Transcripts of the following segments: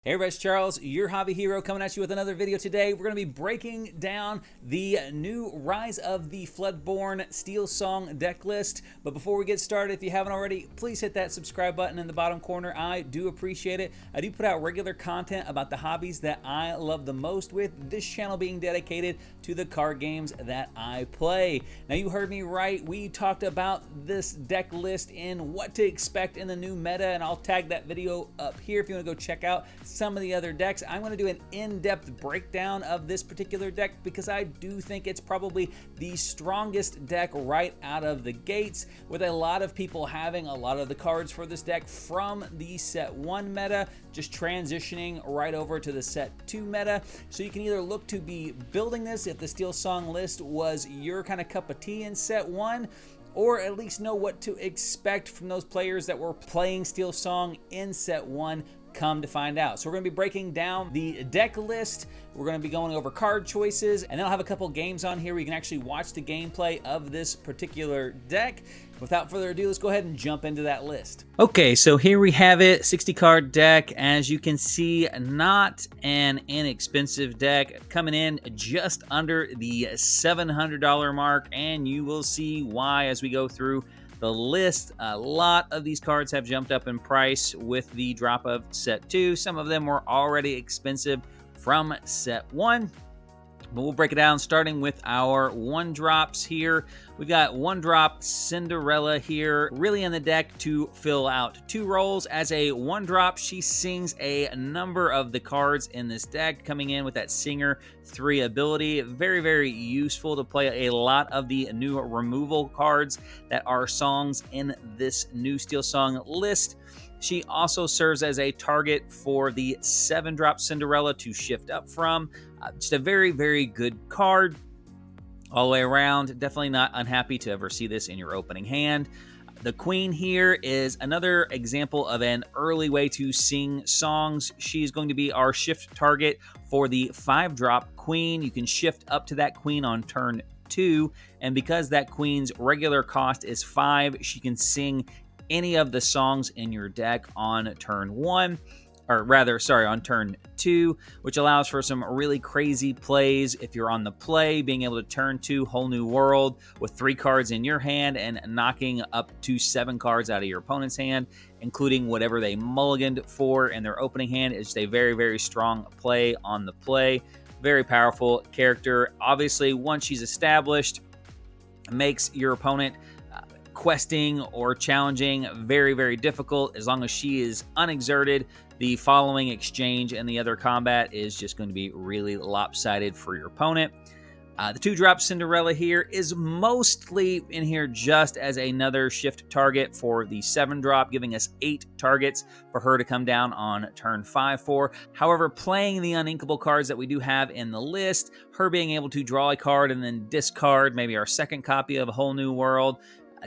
Hey everybody, it's Charles, your hobby hero, coming at you with another video today. We're going to be breaking down the new Rise of the Floodborn Steelsong deck list. But before we get started, if you haven't already, please hit that subscribe button in the bottom corner. I do appreciate it. I do put out regular content about the hobbies that I love the most, with this channel being dedicated to the card games that I play. Now, you heard me right. We talked about this deck list and what to expect in the new meta, and I'll tag that video up here if you want to go check out some of the other decks. I'm going to do an in-depth breakdown of this particular deck because I do think it's probably the strongest deck right out of the gates, with a lot of people having a lot of the cards for this deck from the set 1 meta, just transitioning right over to the set 2 meta. So you can either look to be building this if the Steelsong list was your kind of cup of tea in set 1, or at least know what to expect from those players that were playing Steelsong in set 1. Come to find out. So we're going to be breaking down the deck list. We're going to be going over card choices, and then I'll have a couple games on here where you can actually watch the gameplay of this particular deck. Without further ado, let's go ahead and jump into that list. Okay, so here we have it, 60 card deck. As you can see, not an inexpensive deck, coming in just under the $700 mark, and you will see why as we go through the list. A lot of these cards have jumped up in price with the drop of set 2. Some of them were already expensive from set 1. But we'll break it down starting with our 1-drops here. We've got 1-drop Cinderella here, really in the deck to fill out 2 roles. As a 1-drop, she sings a number of the cards in this deck, coming in with that Singer 3 ability. Very, very useful to play a lot of the new removal cards that are songs in this new Steelsong list. She also serves as a target for the 7-drop Cinderella to shift up from. Just a very, very good card all the way around. Definitely not unhappy to ever see this in your opening hand. The Queen here is another example of an early way to sing songs. She's going to be our shift target for the 5-drop Queen. You can shift up to that Queen on turn 2, and because that Queen's regular cost is 5, she can sing any of the songs in your deck on turn 1, or rather, sorry, on turn 2, which allows for some really crazy plays. If you're on the play, being able to turn 2 Whole New World with 3 cards in your hand and knocking up to 7 cards out of your opponent's hand, including whatever they mulliganed for in their opening hand, is just a very, very strong play on the play. Very powerful character. Obviously, once she's established, makes your opponent questing or challenging very, very difficult. As long as she is unexerted, the following exchange and the other combat is just going to be really lopsided for your opponent. The 2-drop Cinderella here is mostly in here just as another shift target for the 7-drop, giving us 8 targets for her to come down on turn 5 for. However, playing the uninkable cards that we do have in the list, her being able to draw a card and then discard maybe our second copy of A Whole New World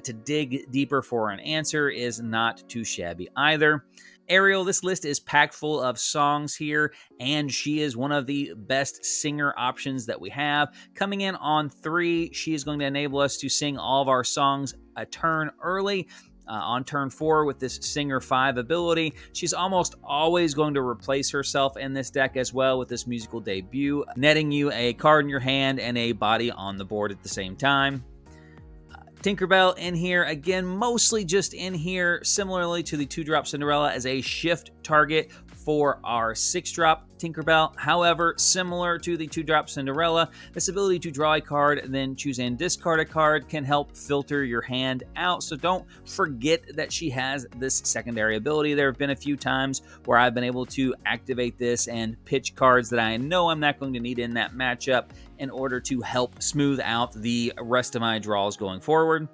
to dig deeper for an answer is not too shabby either. Ariel, this list is packed full of songs here, and she is one of the best singer options that we have. Coming in on 3, she is going to enable us to sing all of our songs a turn early. On turn 4 with this Singer 5 ability, she's almost always going to replace herself in this deck as well with this musical debut, netting you a card in your hand and a body on the board at the same time. Tinkerbell in here, again, mostly just in here, similarly to the 2-drop Cinderella, as a shift target for our 6-drop Tinkerbell. However, similar to the 2-drop Cinderella, this ability to draw a card and then choose and discard a card can help filter your hand out. So don't forget that she has this secondary ability. There have been a few times where I've been able to activate this and pitch cards that I know I'm not going to need in that matchup in order to help smooth out the rest of my draws going forward.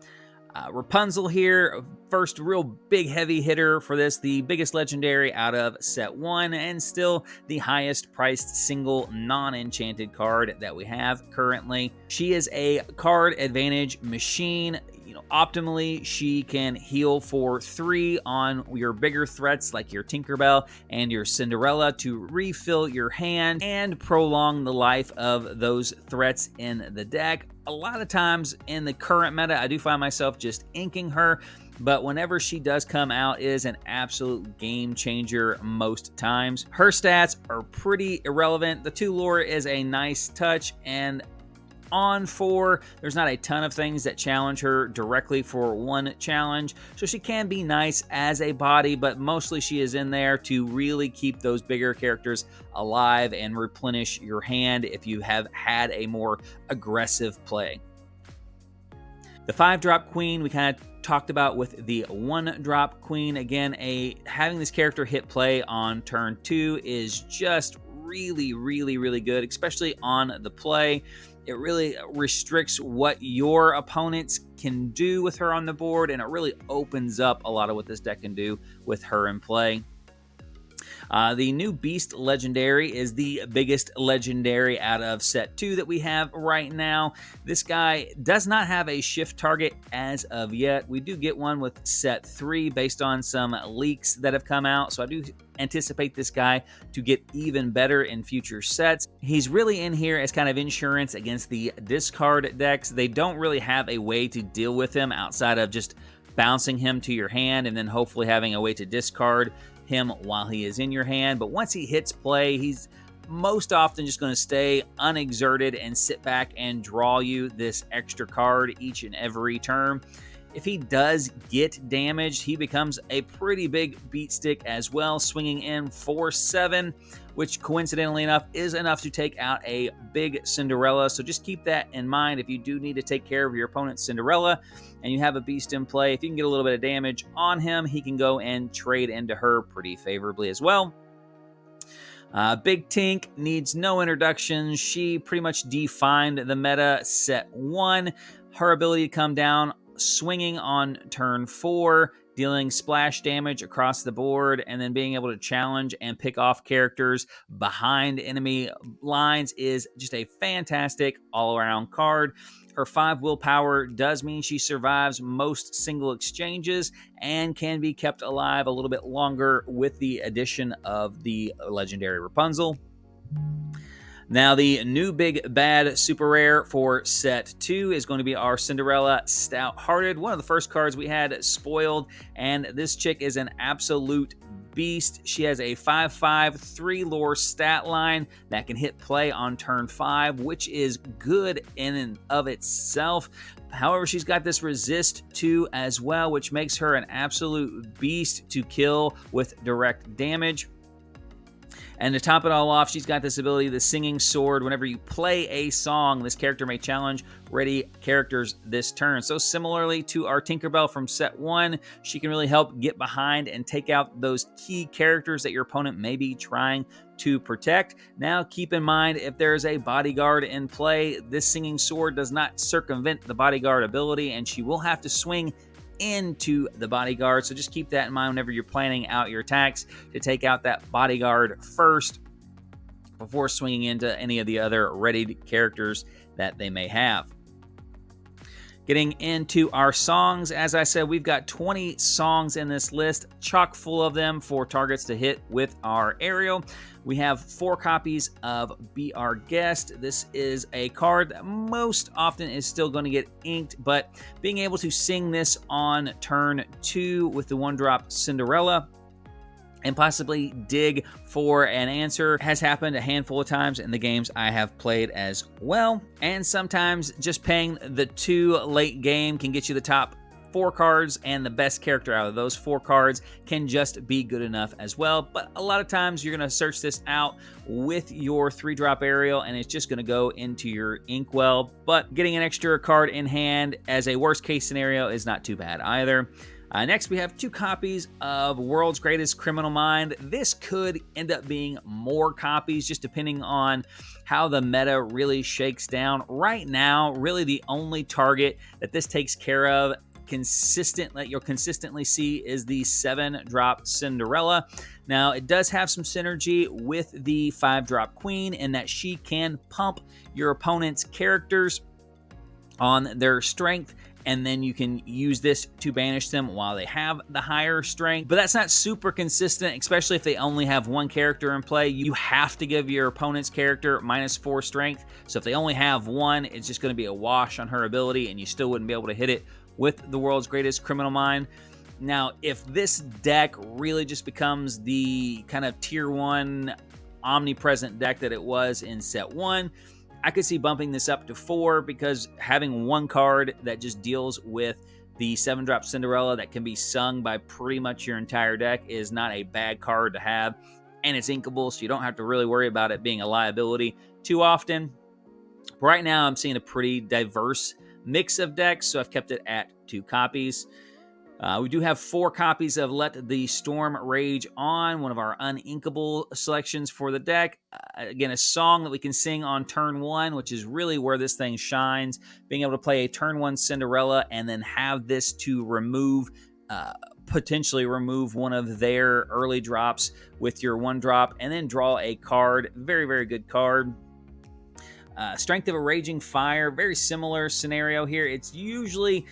Rapunzel here, first real big heavy hitter for this, the biggest legendary out of set 1, and still the highest priced single non-enchanted card that we have currently. She is a card advantage machine. Optimally, she can heal for 3 on your bigger threats like your Tinkerbell and your Cinderella to refill your hand and prolong the life of those threats in the deck. A lot of times in the current meta, I do find myself just inking her but whenever she does come out, it is an absolute game changer most times. Her stats are pretty irrelevant. The 2 lure is a nice touch, and on 4, there's not a ton of things that challenge her directly for 1 challenge, so she can be nice as a body, but mostly she is in there to really keep those bigger characters alive and replenish your hand if you have had a more aggressive play. The 5-drop queen we kind of talked about with the 1-drop queen. Again, having this character hit play on turn 2 is just really, really, really good, especially on the play. It really restricts what your opponents can do with her on the board, and it really opens up a lot of what this deck can do with her in play. The new Beast Legendary is the biggest legendary out of set 2 that we have right now. This guy does not have a shift target as of yet. We do get one with set 3 based on some leaks that have come out, so I do anticipate this guy to get even better in future sets. He's really in here as kind of insurance against the discard decks. They don't really have a way to deal with him outside of just bouncing him to your hand and then hopefully having a way to discard him while he is in your hand. But once he hits play, he's most often just going to stay unexerted and sit back and draw you this extra card each and every turn. If he does get damaged, he becomes a pretty big beat stick as well, swinging in 4/7, which coincidentally enough is enough to take out a big Cinderella. So just keep that in mind if you do need to take care of your opponent's Cinderella and you have a beast in play. If you can get a little bit of damage on him, he can go and trade into her pretty favorably as well. Big Tink needs no introduction. She pretty much defined the meta set 1. Her ability to come down swinging on turn 4, dealing splash damage across the board, and then being able to challenge and pick off characters behind enemy lines is just a fantastic all-around card. Her 5 willpower does mean she survives most single exchanges and can be kept alive a little bit longer with the addition of the legendary Rapunzel. Now, the new big bad super rare for set 2 is going to be our Cinderella Stout-Hearted, one of the first cards we had spoiled, and this chick is an absolute beast. She has a 5/5 3 lore stat line that can hit play on turn 5, which is good in and of itself. However, she's got this resist 2 as well, which makes her an absolute beast to kill with direct damage. And to top it all off, she's got this ability, the Singing Sword. Whenever you play a song, this character may challenge ready characters this turn. So similarly to our Tinkerbell from set 1, she can really help get behind and take out those key characters that your opponent may be trying to protect. Now, keep in mind, if there is a bodyguard in play, this Singing Sword does not circumvent the bodyguard ability, and she will have to swing into the bodyguard. So just keep that in mind whenever you're planning out your attacks, to take out that bodyguard first before swinging into any of the other readied characters that they may have. Getting into our songs, as I said, we've got 20 songs in this list, chock full of them for targets to hit with our Ariel. We have 4 copies of Be Our Guest. This is a card that most often is still going to get inked, but being able to sing this on turn 2 with the 1-drop Cinderella and possibly dig for an answer has happened a handful of times in the games I have played as well. And sometimes just paying the 2 late game can get you the top 4 cards, and the best character out of those 4 cards can just be good enough as well. But a lot of times you're going to search this out with your 3-drop Ariel, and it's just going to go into your Inkwell. But getting an extra card in hand as a worst case scenario is not too bad either. Next, we have 2 copies of World's Greatest Criminal Mind. This could end up being more copies, just depending on how the meta really shakes down. Right now, really the only target that this takes care of that you'll consistently see is the 7-drop Cinderella. Now, it does have some synergy with the 5-drop Queen in that she can pump your opponent's characters on their strength, and then you can use this to banish them while they have the higher strength. But that's not super consistent, especially if they only have 1 character in play. You have to give your opponent's character -4 strength. So if they only have 1, it's just going to be a wash on her ability, and you still wouldn't be able to hit it with the world's greatest criminal mind. Now, if this deck really just becomes the kind of tier 1 omnipresent deck that it was in set 1, I could see bumping this up to 4, because having one card that just deals with the 7-drop Cinderella that can be sung by pretty much your entire deck is not a bad card to have, and it's inkable, so you don't have to really worry about it being a liability too often. Right now, I'm seeing a pretty diverse mix of decks, so I've kept it at 2 copies. We do have 4 copies of Let the Storm Rage On, one of our uninkable selections for the deck. Again, a song that we can sing on turn 1, which is really where this thing shines. Being able to play a turn 1 Cinderella and then have this to remove, potentially remove one of their early drops with your 1-drop, and then draw a card. Very, very good card. Strength of a Raging Fire, very similar scenario here. It's usually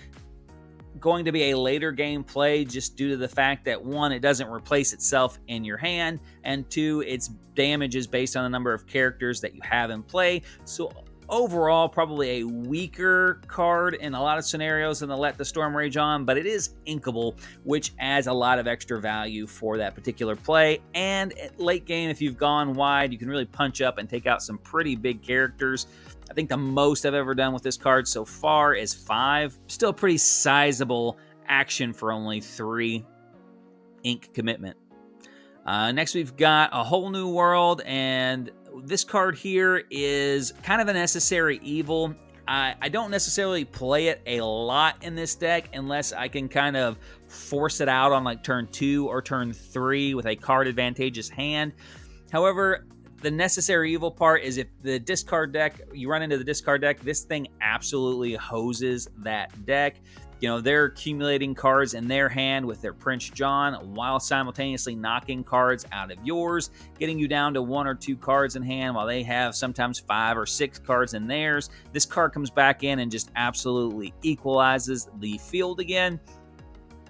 going to be a later game play, just due to the fact that 1, it doesn't replace itself in your hand, and 2, its damage is based on the number of characters that you have in play. So overall, probably a weaker card in a lot of scenarios than the Let the Storm Rage On, but it is inkable, which adds a lot of extra value for that particular play. And at late game, if you've gone wide, you can really punch up and take out some pretty big characters. I think the most I've ever done with this card so far is 5. Still pretty sizable action for only 3 ink commitment. Next, we've got A Whole New World, and this card here is kind of a necessary evil. I don't necessarily play it a lot in this deck unless I can kind of force it out on like turn 2 or turn 3 with a card advantageous hand. However, the necessary evil part is if the discard deck, you run into the discard deck, this thing absolutely hoses that deck. You know, they're accumulating cards in their hand with their Prince John while simultaneously knocking cards out of yours, getting you down to 1 or 2 cards in hand while they have sometimes 5 or 6 cards in theirs. This card comes back in and just absolutely equalizes the field again.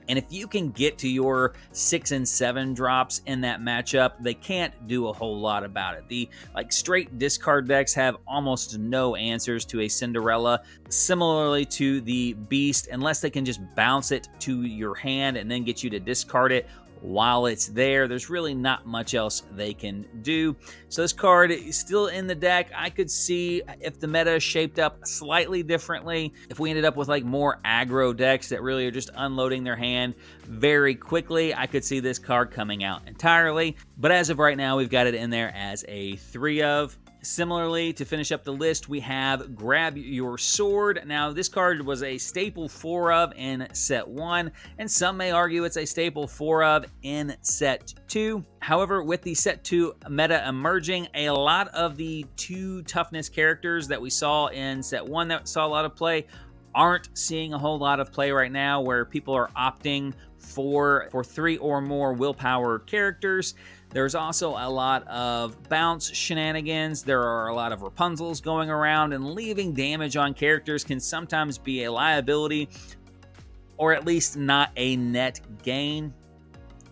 And if you can get to your 6 and 7 drops in that matchup, they can't do a whole lot about it. The straight discard decks have almost no answers to a Cinderella, similarly to the Beast, unless they can just bounce it to your hand and then get you to discard it while it's there. There's really not much else they can do. So this card is still in the deck. I could see if the meta shaped up slightly differently, if we ended up with like more aggro decks that really are just unloading their hand very quickly, I could see this card coming out entirely. But as of right now, we've got it in there as a 3 of. Similarly, to finish up the list, we have Grab Your Sword. Now, this card was a staple 4 of in set 1, and some may argue it's a staple 4 of in set 2. However, with the set 2 meta emerging, a lot of the 2 toughness characters that we saw in set 1 that saw a lot of play aren't seeing a whole lot of play right now, where people are opting for 3 or more willpower characters. There's also a lot of bounce shenanigans. There are a lot of Rapunzels going around, and leaving damage on characters can sometimes be a liability, or at least not a net gain,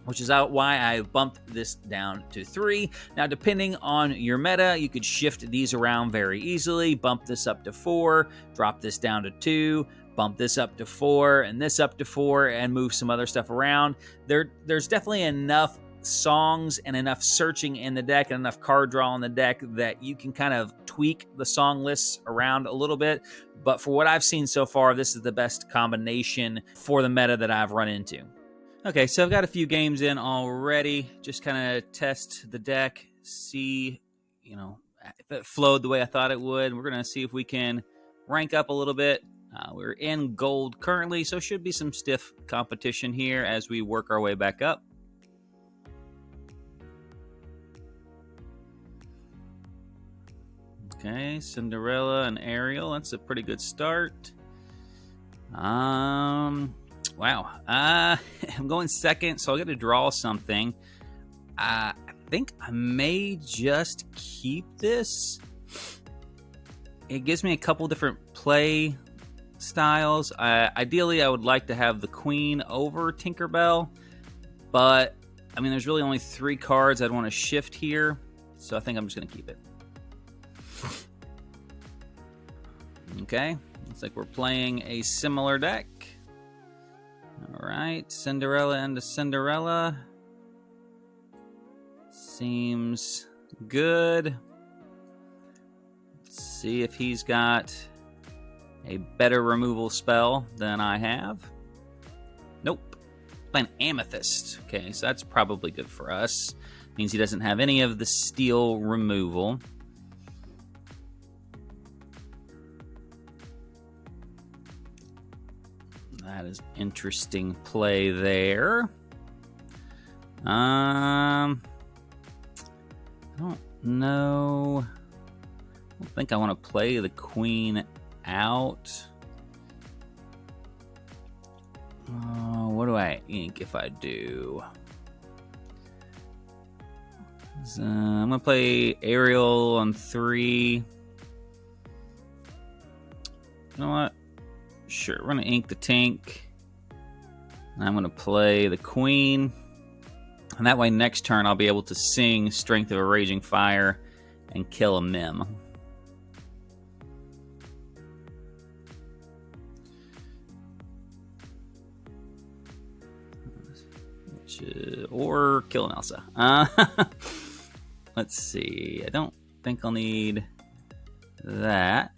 which is why I bumped this down to 3. Now, depending on your meta, you could shift these around very easily. Bump this up to 4, drop this down to 2, bump this up to 4, and this up to 4, and move some other stuff around. There's definitely enough songs and enough searching in the deck and enough card draw in the deck that you can kind of tweak the song lists around a little bit. But for what I've seen so far, this is the best combination for the meta that I've run into. Okay, so I've got a few games in already. Just kind of test the deck, see, if it flowed the way I thought it would. We're going to see if we can rank up a little bit. We're in gold currently, so should be some stiff competition here as we work our way back up. Okay, Cinderella and Ariel. That's a pretty good start. Wow. I'm going second, so I'll get to draw something. I think I may just keep this. It gives me a couple different play styles. Ideally, I would like to have the Queen over Tinkerbell, but I mean, there's really only 3 cards I'd want to shift here, so I think I'm just going to keep it. Okay, looks like we're playing a similar deck. All right, Cinderella into Cinderella. Seems good. Let's see if he's got a better removal spell than I have. Nope. Playing Amethyst. Okay, so that's probably good for us. Means he doesn't have any of the steel removal. That is interesting play there. I don't know. I don't think I want to play the queen out. What do I ink if I do? So, I'm going to play Ariel on 3. You know what? Sure, we're going to ink the Tink. I'm going to play the queen. And that way next turn I'll be able to sing Strength of a Raging Fire and kill a Mim. Or kill an Elsa. Let's see. I don't think I'll need that.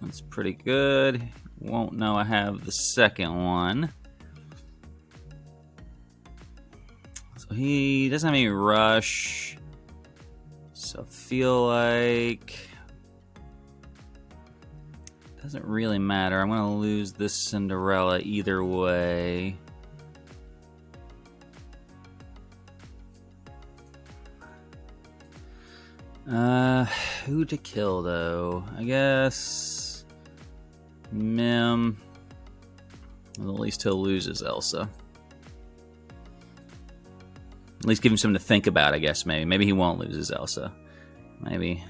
That's pretty good. Won't know I have the second one. So he doesn't have any rush. So I feel like doesn't really matter. I'm gonna lose this Cinderella either way. Who to kill though? I guess Mim. Well, at least he'll lose his Elsa. At least give him something to think about, I guess, maybe he won't lose his Elsa. Maybe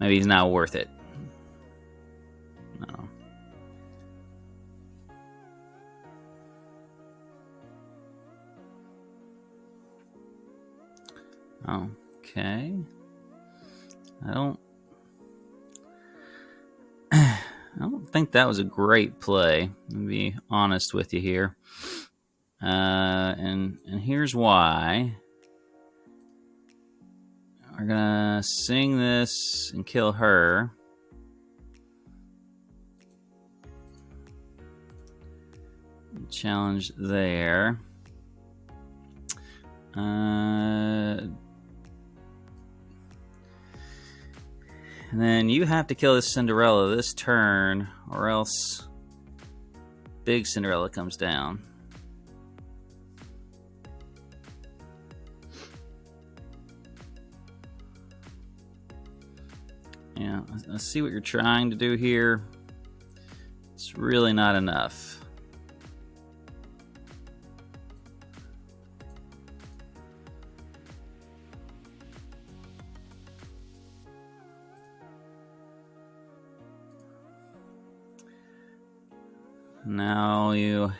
he's not worth it. No. Okay. I don't think that was a great play. To be honest with you here. And here's why. We're gonna sing this and kill her. Challenge there. And then you have to kill this Cinderella this turn, or else big Cinderella comes down. Yeah, I see what you're trying to do here. It's really not enough. Now I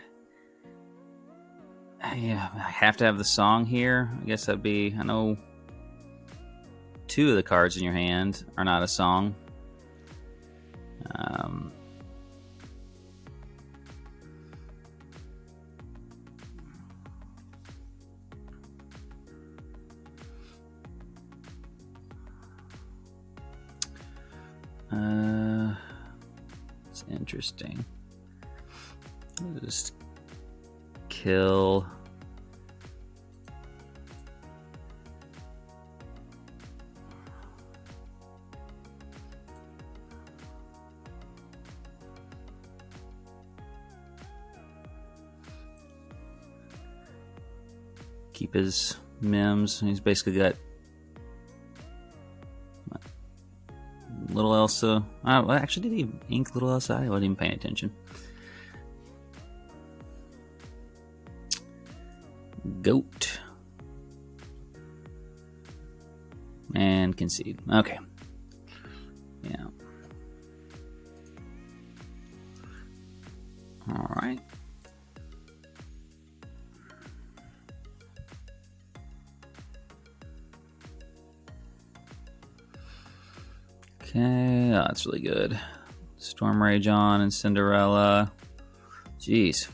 have to have the song here. I guess that'd be, I know 2 of the cards in your hand are not a song. It's interesting. Just kill. Keep his Mims. He's basically got Little Elsa. Well, actually, did he ink Little Elsa? I wasn't even paying attention. Goat. And concede. Okay. Yeah. All right. Okay, oh, that's really good. Storm Rage on and Cinderella. Jeez.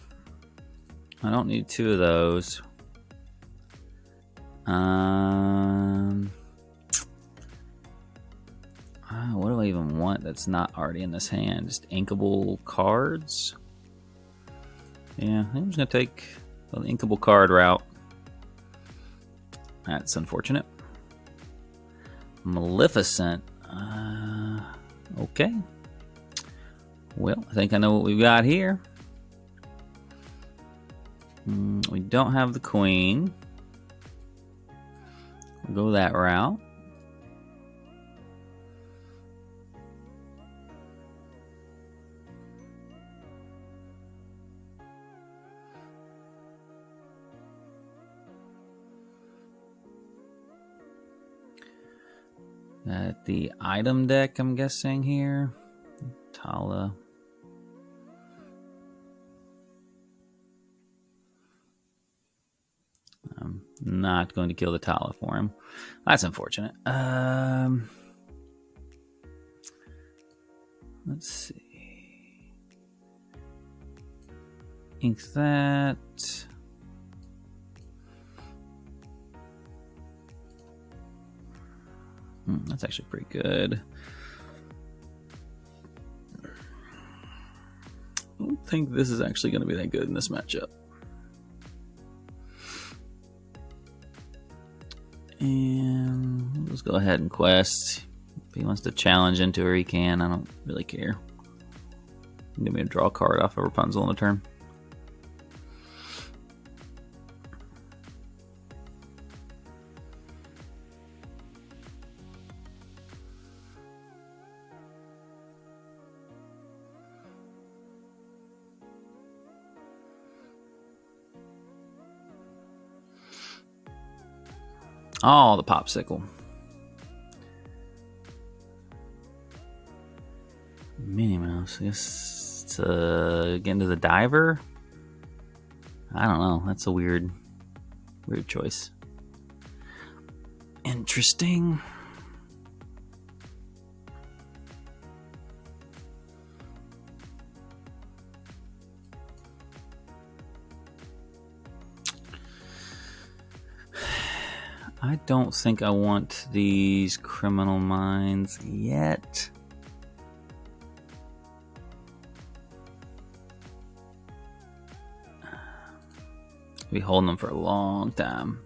I don't need two of those. What do I even want that's not already in this hand? Just inkable cards? Yeah, I think I'm just going to take the inkable card route. That's unfortunate. Maleficent. Okay. Well, I think I know what we've got here. We don't have the queen. We'll go that route. At the item deck, I'm guessing here. Tala. I'm not going to kill the Tala for him. That's unfortunate. Let's see. Ink that. That's actually pretty good. I don't think this is actually going to be that good in this matchup. And let's go ahead and quest. If he wants to challenge into her, he can. I don't really care. Give me a draw card off of Rapunzel on the turn. Oh, the popsicle. Minnie Mouse. I guess it's get into the diver. I don't know. That's a weird choice. Interesting. I don't think I want these criminal minds yet. Be holding them for a long time.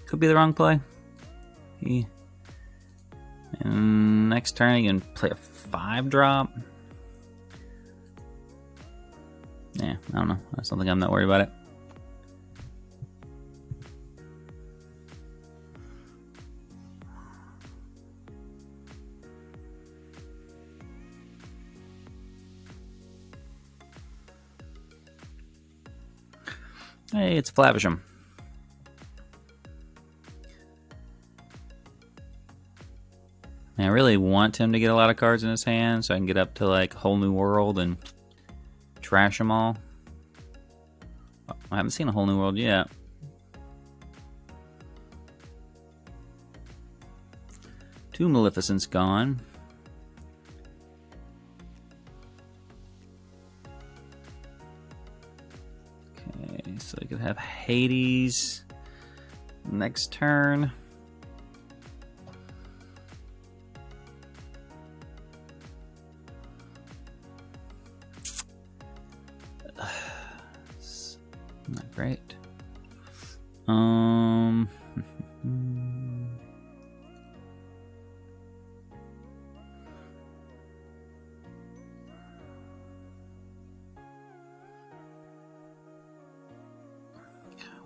Could be the wrong play. And next turn you can play a 5-drop. Yeah, I don't know. I don't think I'm that worried about it. Hey, it's Flavisham. I really want him to get a lot of cards in his hand so I can get up to like a whole new world and trash them all. I haven't seen a whole new world yet. Two Maleficents gone. Okay, so I could have Hades next turn. Not great. I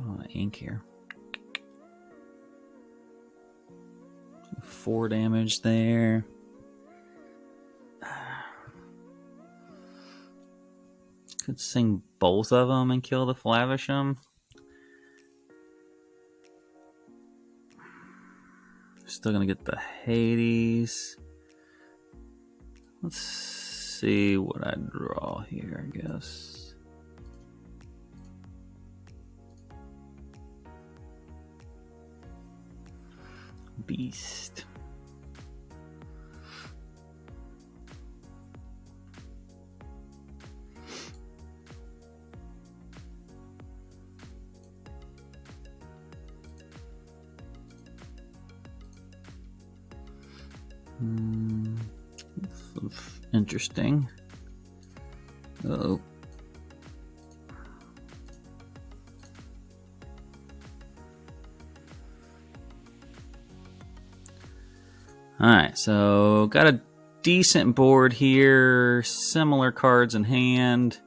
want ink here. 4 damage there. Could sing both of them and kill the Flavisham. Still gonna get the Hades. Let's see what I draw here, I guess. Beast. Interesting. Uh-oh. Alright, so got a decent board here. Similar cards in hand.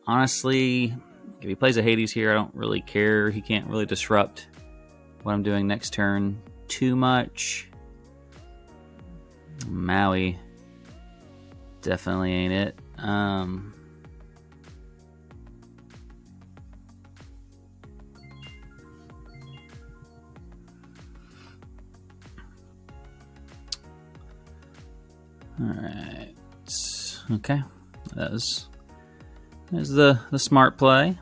Honestly, if he plays a Hades here, I don't really care. He can't really disrupt what I'm doing next turn too much. Maui definitely ain't it. Alright. Okay. That's the smart play.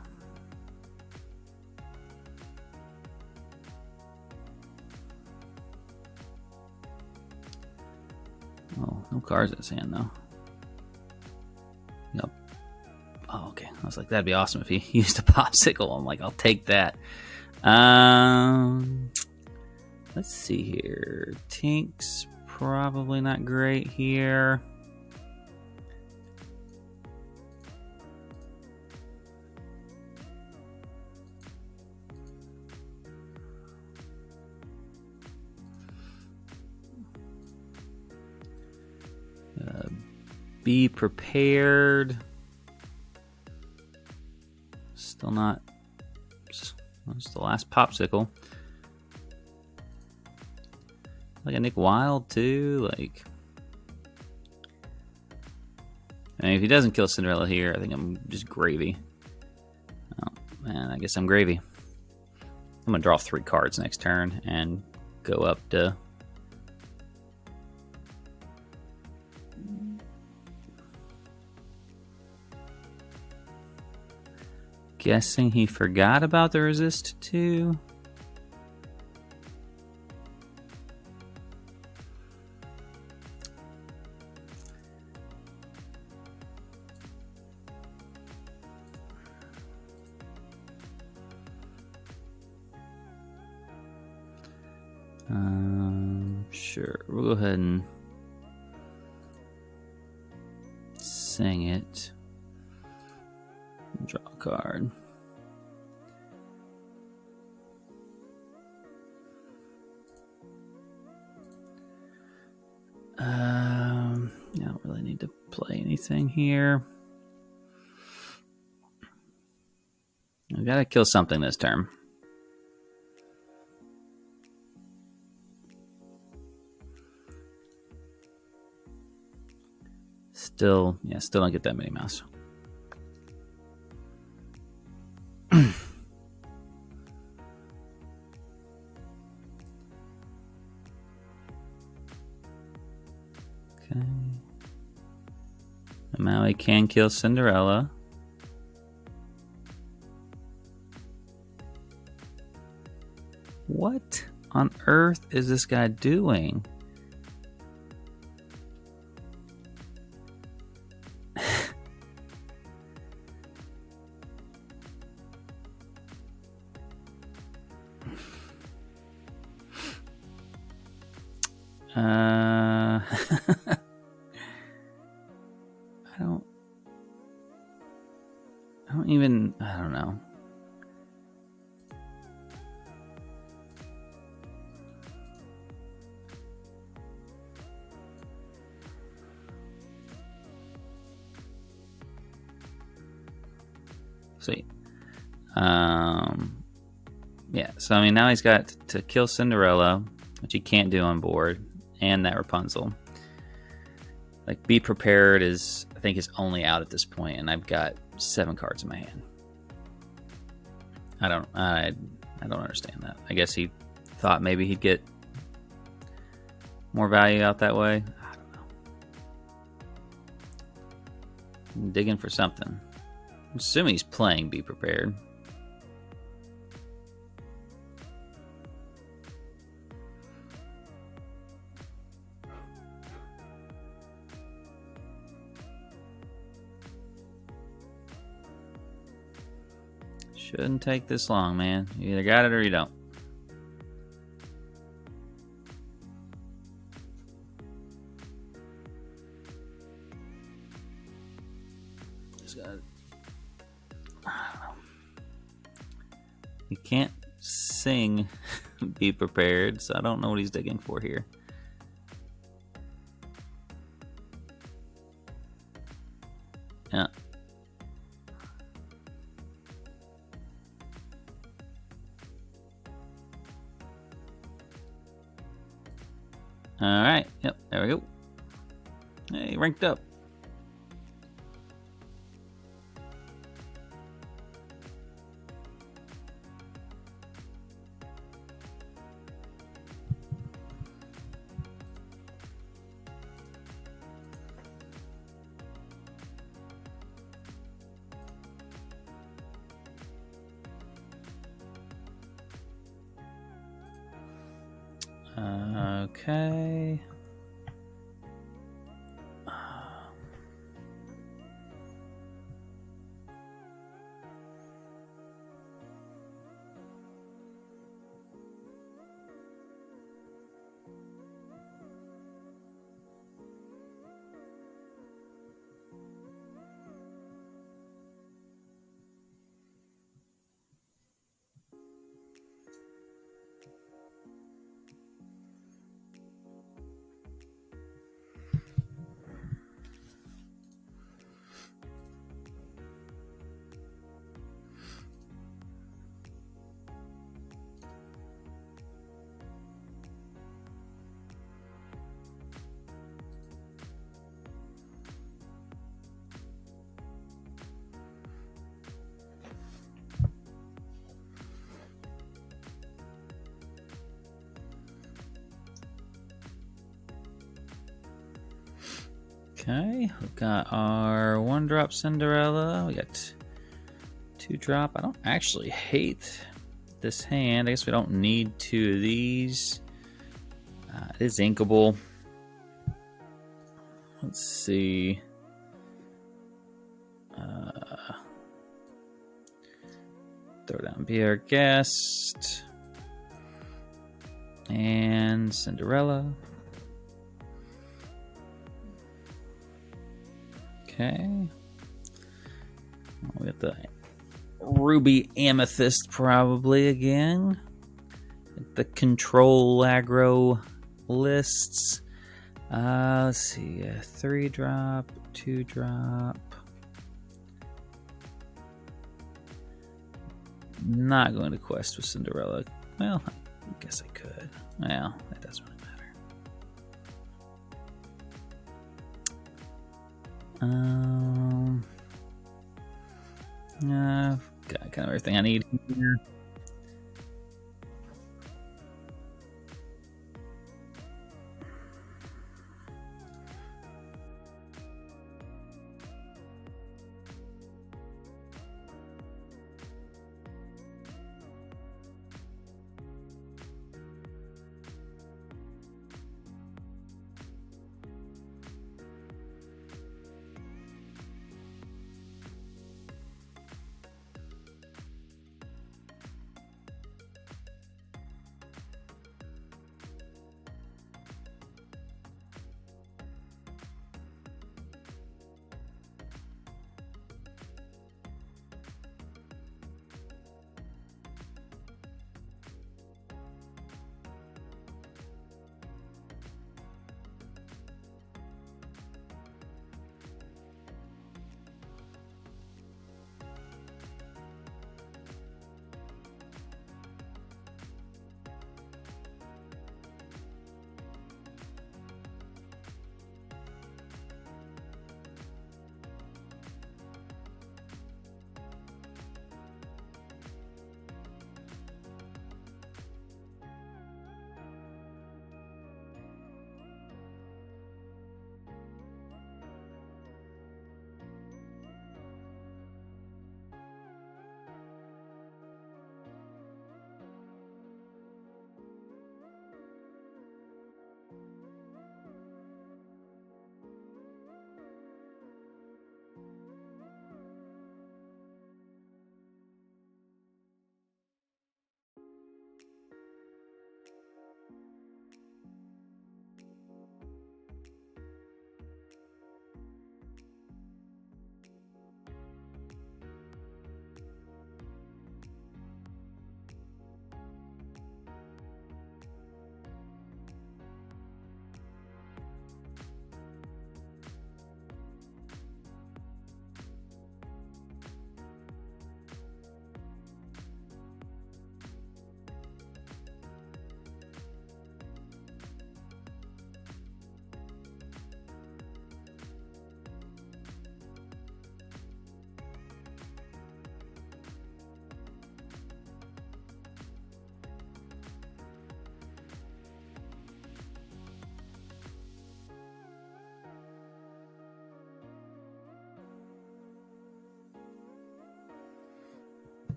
Oh, no cards in his hand though. Yep. Oh, okay. I was like, that'd be awesome if he used a popsicle. I'm like, I'll take that. Let's see here. Tink's probably not great here. Be prepared. Still not. That's the last popsicle. Like a Nick Wilde too. Like, I mean, if he doesn't kill Cinderella here, I think I'm just gravy. Oh man, I guess I'm gravy. I'm gonna draw 3 cards next turn and go up to. Guessing he forgot about the resist too. Sure, we'll go ahead and sing it. Draw a card. I don't really need to play anything here. I gotta kill something this turn. Still don't get that many mouse. Okay. Maui can kill Cinderella. What on earth is this guy doing? I don't know. Sweet. Yeah, so I mean, now he's got to kill Cinderella, which he can't do on board, and that Rapunzel. Like, be prepared is, I think, is only out at this point, and I've got 7 cards in my hand. I don't understand that. I guess he thought maybe he'd get more value out that way. I don't know. I'm digging for something. I'm assuming he's playing Be Prepared. Shouldn't take this long, man. You either got it or you don't. just gonna. I don't know. You can't sing "Be Prepared," so I don't know what he's digging for here. Yeah. All right. Yep. There we go. Hey, ranked up. Okay. Okay, we've got our 1-drop Cinderella. We got 2-drop. I don't actually hate this hand. I guess we don't need 2 of these. It is inkable. Let's see. Throw down Be Our Guest. And Cinderella. Okay. We got the Ruby Amethyst probably again. The control aggro lists. Let's see. 3-drop, 2-drop. Not going to quest with Cinderella. Well, I guess I could. Well, that doesn't really matter. Got kind of everything I need here.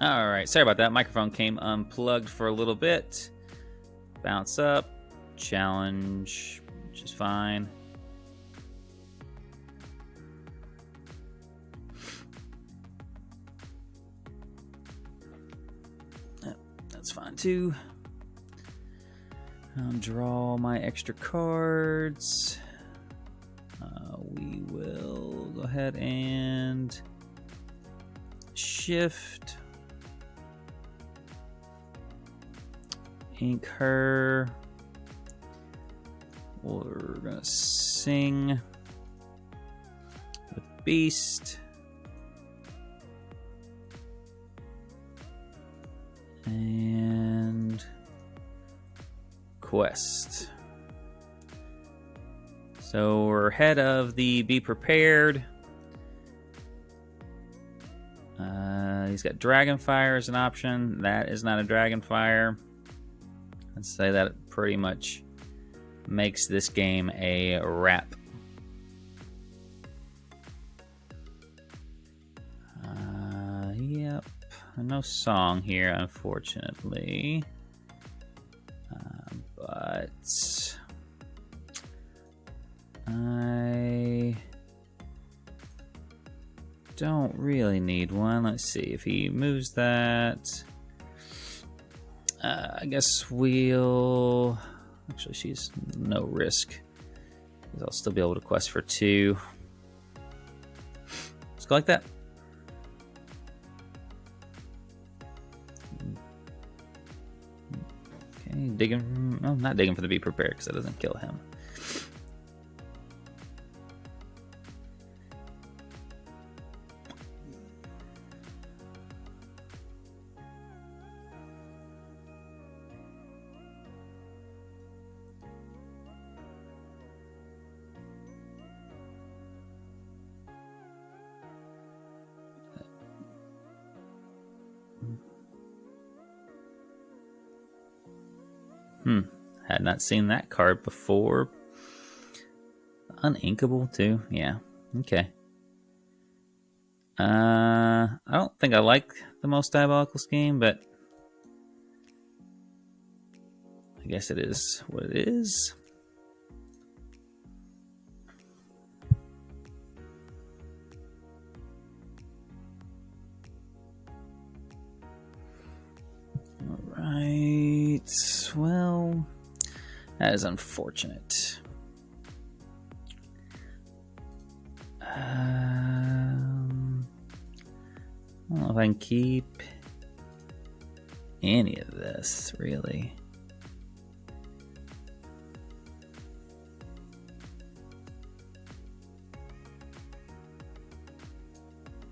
All right, sorry about that. Microphone came unplugged for a little bit. Bounce up, challenge, which is fine. That's fine too. I'll draw my extra cards. We will go ahead and shift. Ink her. We're gonna sing with Beast. And Quest. So we're ahead of the Be Prepared. He's got Dragonfire as an option. That is not a Dragonfire. I'd say that pretty much makes this game a wrap. Yep. No song here, unfortunately. But I don't really need one. Let's see if he moves that. I guess we'll... Actually, she's no risk. I'll still be able to quest for 2. Let's go like that. Okay, digging... No, not digging for the Be Prepared, because that doesn't kill him. Had not seen that card before. Uninkable too. Yeah. Okay. I don't think I like the Most Diabolical Scheme, but I guess it is what it is. All right. Well, that is unfortunate. I don't know if I can keep any of this, really.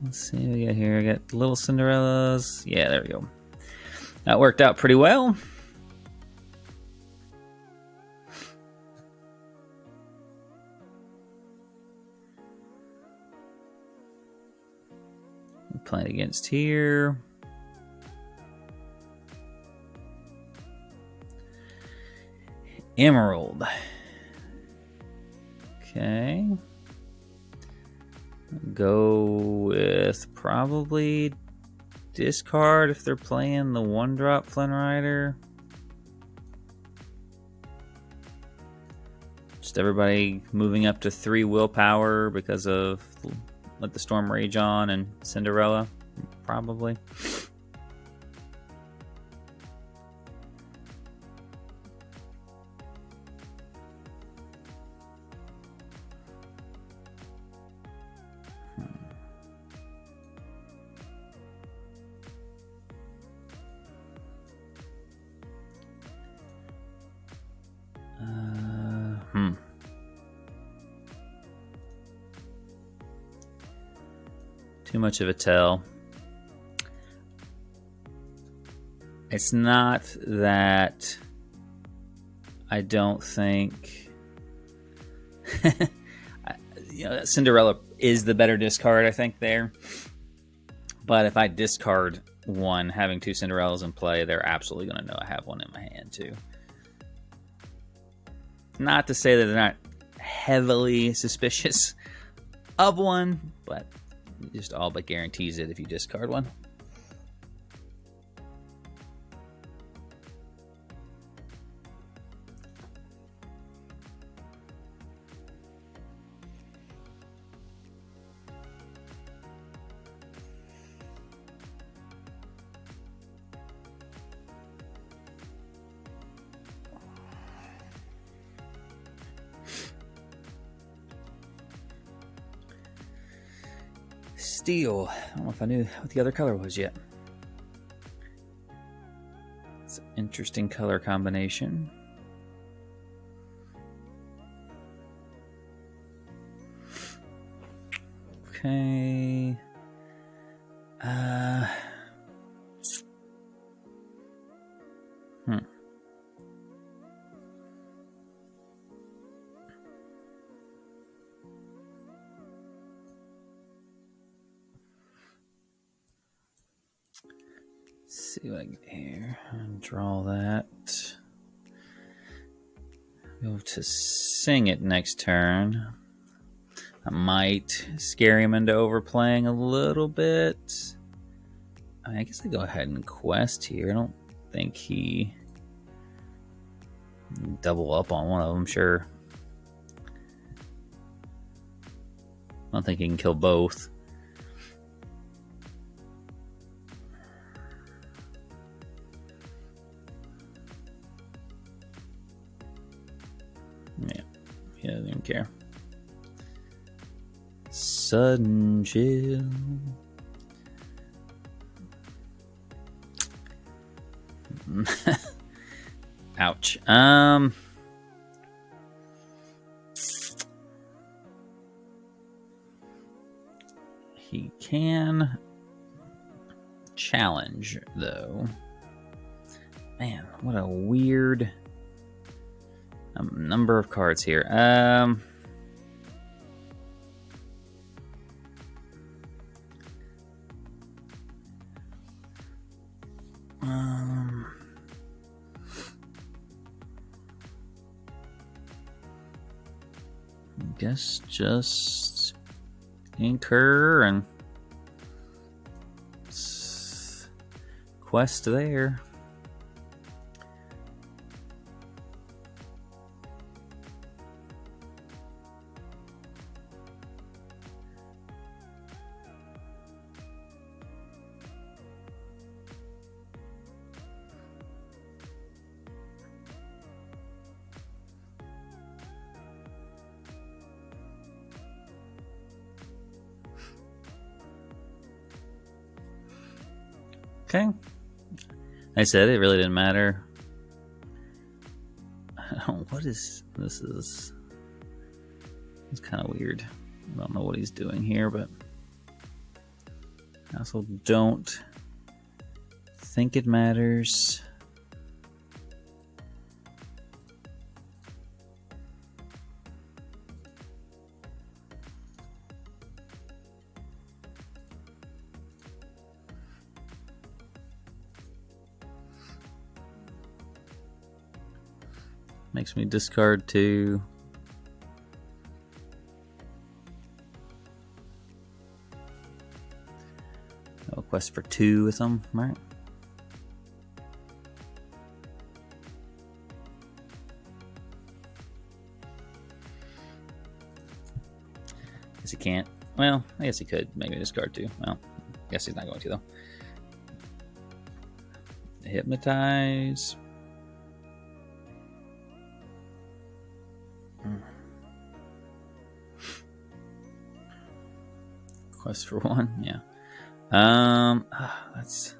Let's see what we got here. I got Little Cinderellas. Yeah, there we go. That worked out pretty well. Playing against here. Emerald. Okay. Go with probably discard if they're playing the 1-drop Flynn Rider. Just everybody moving up to 3 willpower because of Let the Storm Rage On and Cinderella, probably. Too much of a tell. It's not that I don't think Cinderella is the better discard, I think, there. But if I discard one, having 2 Cinderellas in play, they're absolutely going to know I have one in my hand, too. Not to say that they're not heavily suspicious of one, but just all but guarantees it if you discard one. Steel. I don't know if I knew what the other color was yet. It's an interesting color combination. Okay. See what I get here. Draw that. Go to sing it next turn. I might scare him into overplaying a little bit. I guess I go ahead and quest here. I don't think he double up on one of them. Sure. I don't think he can kill both. Yeah, he doesn't even care. Sudden chill. Ouch. He can challenge, though. Man, what a weird number of cards here. I guess just incur and quest there. Okay. I said it really didn't matter. What is this? It's kind of weird. I don't know what he's doing here, but I also don't think it matters. Makes me discard 2. I'll quest for 2 with them, right? Guess he can't. Well, I guess he could. Maybe discard 2. Well, I guess he's not going to, though. Hypnotize. Quest for 1, yeah. That's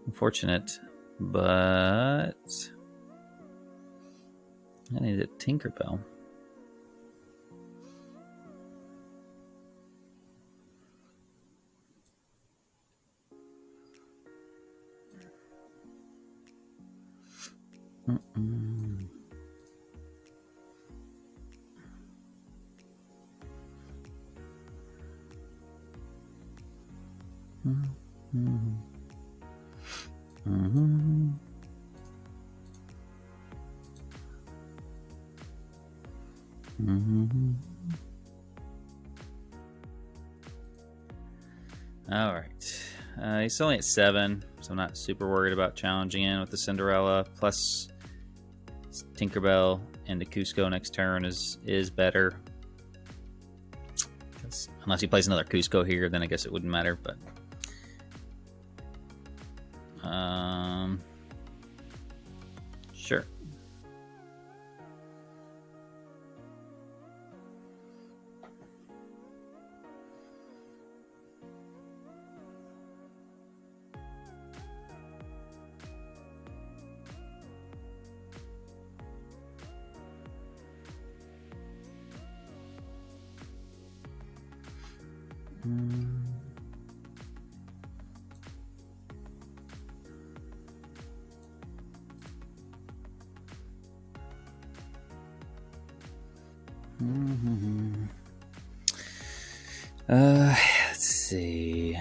unfortunate, but I need a Tinkerbell. All right. He's only at 7, so I'm not super worried about challenging in with the Cinderella. Plus, Tinkerbell and the Cusco next turn is better. Unless he plays another Cusco here, then I guess it wouldn't matter. But sure. Let's see.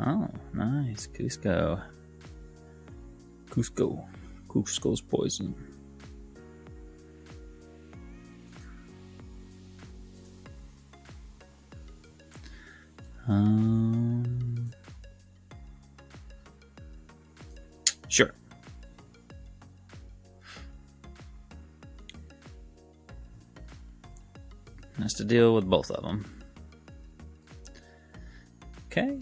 Oh, nice. Cusco's poison. Sure. Has to deal with both of them. Okay.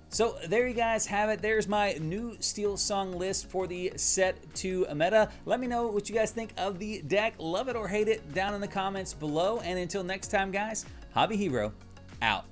So there you guys have it. There's my new Steelsong list for the set 2 meta. Let me know what you guys think of the deck. Love it or hate it down in the comments below. And until next time, guys, Hobby Hero out.